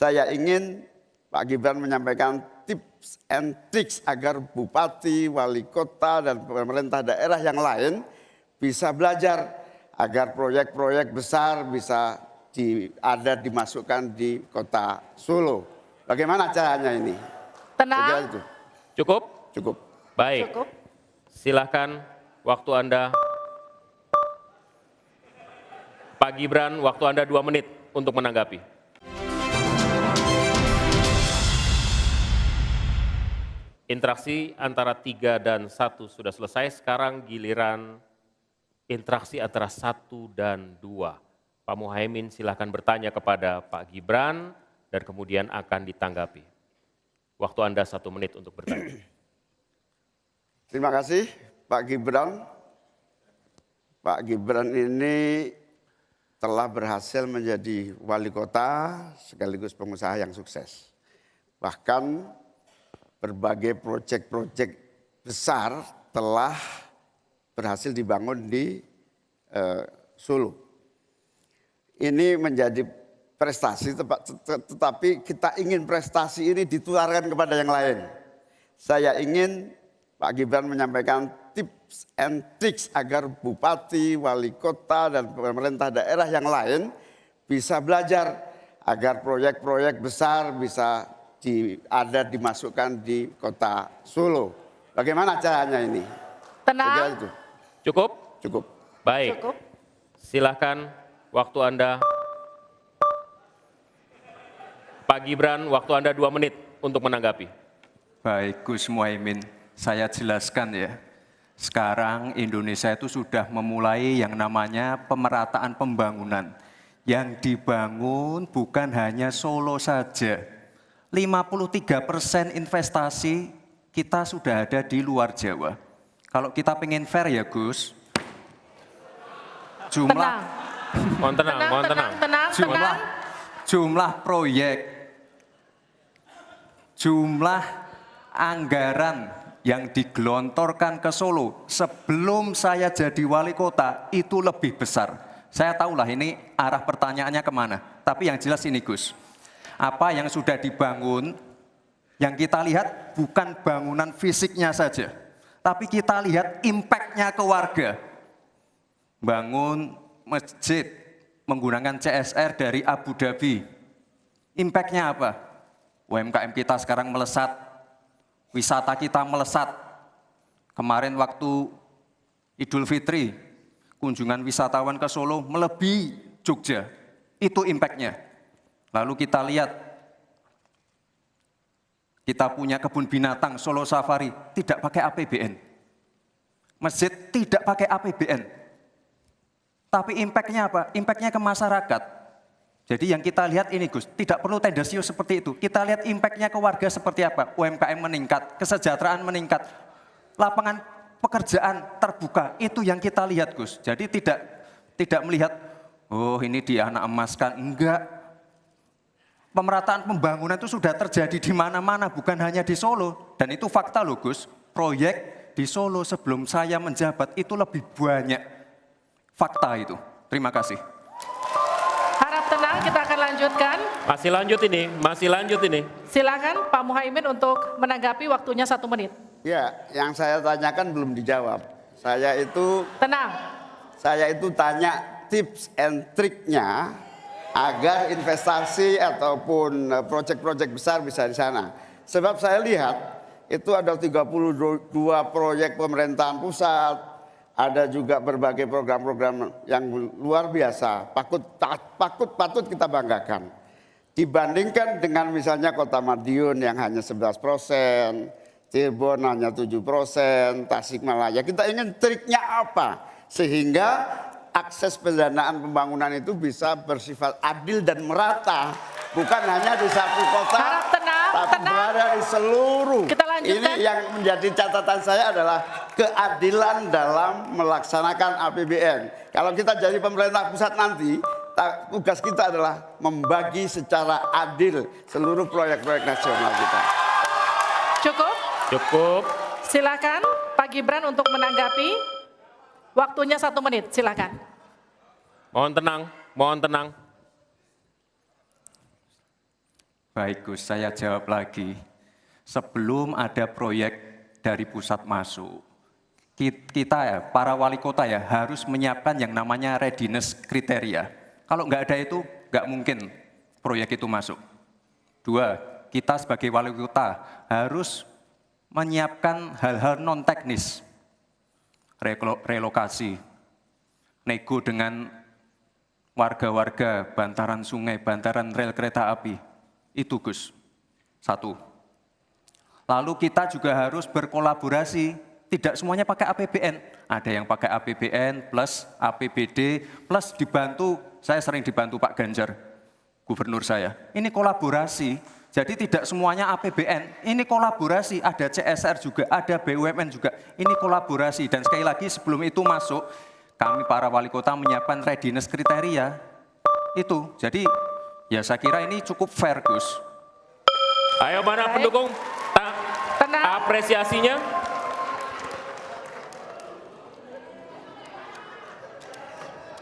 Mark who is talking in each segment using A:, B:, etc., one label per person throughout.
A: Saya ingin Pak Gibran menyampaikan tips and tricks agar bupati, wali kota, dan pemerintah daerah yang lain bisa belajar agar proyek-proyek besar bisa dimasukkan di kota Solo. Bagaimana caranya ini?
B: Tenang.
A: Itu.
C: Cukup?
A: Cukup.
C: Baik.
B: Cukup.
C: Silahkan waktu Anda. Pak Gibran, waktu Anda 2 menit untuk menanggapi. Interaksi antara 3 dan 1 sudah selesai, sekarang giliran interaksi antara 1 dan 2. Pak Muhaimin silahkan bertanya kepada Pak Gibran dan kemudian akan ditanggapi. Waktu Anda 1 menit untuk bertanya.
A: Terima kasih Pak Gibran. Pak Gibran ini telah berhasil menjadi wali kota sekaligus pengusaha yang sukses. Bahkan berbagai proyek-proyek besar telah berhasil dibangun di Solo. Ini menjadi prestasi, tetapi kita ingin prestasi ini ditularkan kepada yang lain. Saya ingin Pak Gibran menyampaikan tips and tricks agar bupati, wali kota, dan pemerintah daerah yang lain bisa belajar agar proyek-proyek besar bisa dimasukkan di kota Solo. Bagaimana caranya ini?
B: Tenang.
A: Itu.
C: Cukup?
A: Cukup.
C: Baik.
B: Cukup.
C: Silahkan waktu Anda. Pak Gibran, waktu Anda 2 menit untuk menanggapi.
D: Baik, Gus Muhaimin, saya jelaskan ya. Sekarang Indonesia itu sudah memulai yang namanya pemerataan pembangunan. Yang dibangun bukan hanya Solo saja. 53% investasi kita sudah ada di luar Jawa. Kalau kita pengen fair ya Gus, jumlah proyek, jumlah anggaran yang digelontorkan ke Solo sebelum saya jadi wali kota itu lebih besar. Saya tahulah ini arah pertanyaannya kemana, tapi yang jelas ini Gus, apa yang sudah dibangun, yang kita lihat bukan bangunan fisiknya saja, tapi kita lihat impact-nya ke warga. Bangun masjid menggunakan CSR dari Abu Dhabi, impact-nya apa? UMKM kita sekarang melesat, wisata kita melesat. Kemarin waktu Idul Fitri, kunjungan wisatawan ke Solo melebihi Jogja, itu impact-nya. Lalu kita lihat, kita punya kebun binatang Solo Safari, tidak pakai APBN. Masjid tidak pakai APBN. Tapi impact-nya apa? Impact-nya ke masyarakat. Jadi yang kita lihat ini Gus, tidak perlu tendensius seperti itu. Kita lihat impact-nya ke warga seperti apa? UMKM meningkat, kesejahteraan meningkat, lapangan pekerjaan terbuka. Itu yang kita lihat Gus. Jadi tidak melihat, oh ini dia anak emaskan. Enggak. Pemerataan pembangunan itu sudah terjadi di mana-mana, bukan hanya di Solo. Dan itu fakta loh Gus, proyek di Solo sebelum saya menjabat itu lebih banyak. Fakta itu. Terima kasih.
B: Harap tenang, kita akan lanjutkan.
C: Masih lanjut ini.
B: Silakan Pak Muhaimin untuk menanggapi, waktunya 1 menit.
A: Ya, yang saya tanyakan belum dijawab. Saya itu tanya tips and triknya agar investasi ataupun proyek-proyek besar bisa di sana. Sebab saya lihat itu ada 32 proyek pemerintahan pusat, ada juga berbagai program-program yang luar biasa, patut kita banggakan. Dibandingkan dengan misalnya Kota Madiun yang hanya 11%, Cirebon hanya 7%, Tasikmalaya. Kita ingin triknya apa? Sehingga akses pendanaan pembangunan itu bisa bersifat adil dan merata. Bukan hanya di satu kota, tapi berada di seluruh. Ini yang menjadi catatan saya adalah keadilan dalam melaksanakan APBN. Kalau kita jadi pemerintah pusat nanti, tugas kita adalah membagi secara adil seluruh proyek-proyek nasional kita.
B: Cukup. Silakan Pak Gibran untuk menanggapi. Waktunya 1 menit, silakan.
C: Mohon tenang.
D: Baik Gus, saya jawab lagi. Sebelum ada proyek dari pusat masuk, kita ya, para wali kota ya, harus menyiapkan yang namanya readiness kriteria. Kalau nggak ada itu, nggak mungkin proyek itu masuk. 2, kita sebagai wali kota harus menyiapkan hal-hal non-teknis, relokasi, nego dengan warga-warga, bantaran sungai, bantaran rel kereta api. Itu Gus, 1. Lalu kita juga harus berkolaborasi, tidak semuanya pakai APBN. Ada yang pakai APBN plus APBD plus dibantu, saya sering dibantu Pak Ganjar, gubernur saya. Ini kolaborasi, jadi tidak semuanya APBN, ini kolaborasi, ada CSR juga, ada BUMN juga, ini kolaborasi. Dan sekali lagi sebelum itu masuk, kami para wali kota menyiapkan readiness kriteria, itu. Jadi ya saya kira ini cukup fair Gus.
C: Ayo mana
B: Baik.
C: pendukung?
B: Tenang.
C: Apresiasinya.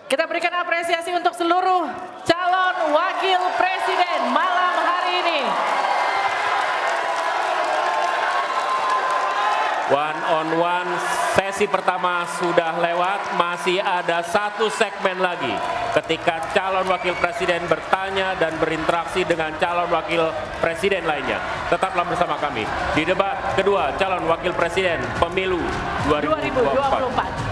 B: Kita berikan apresiasi untuk seluruh calon wakil presiden malam hari ini.
C: One on one, sesi pertama sudah lewat, masih ada 1 segmen lagi. Ketika calon wakil presiden bertanya dan berinteraksi dengan calon wakil presiden lainnya. Tetaplah bersama kami di debat kedua calon wakil presiden pemilu 2024.
B: 2024.